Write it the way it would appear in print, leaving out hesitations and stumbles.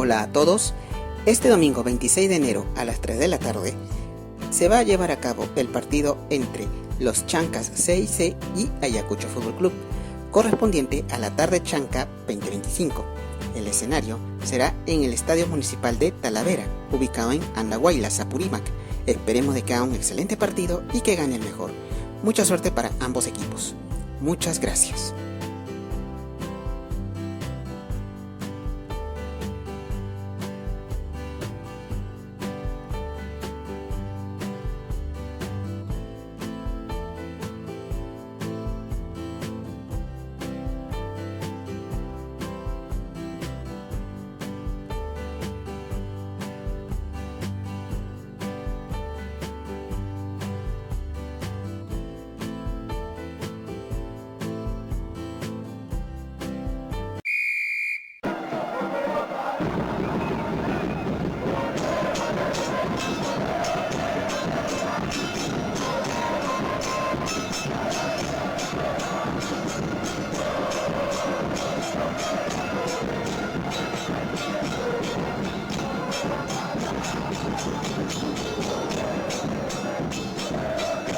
Hola a todos. Este domingo 26 de enero a las 3 de la tarde se va a llevar a cabo el partido entre los Chancas CIC y Ayacucho Fútbol Club, correspondiente a la Tarde Chanca 2025. El escenario será en el Estadio Municipal de Talavera, ubicado en Andahuaylas, Apurímac. Esperemos de que haga un excelente partido y que gane el mejor. Mucha suerte para ambos equipos. Muchas gracias.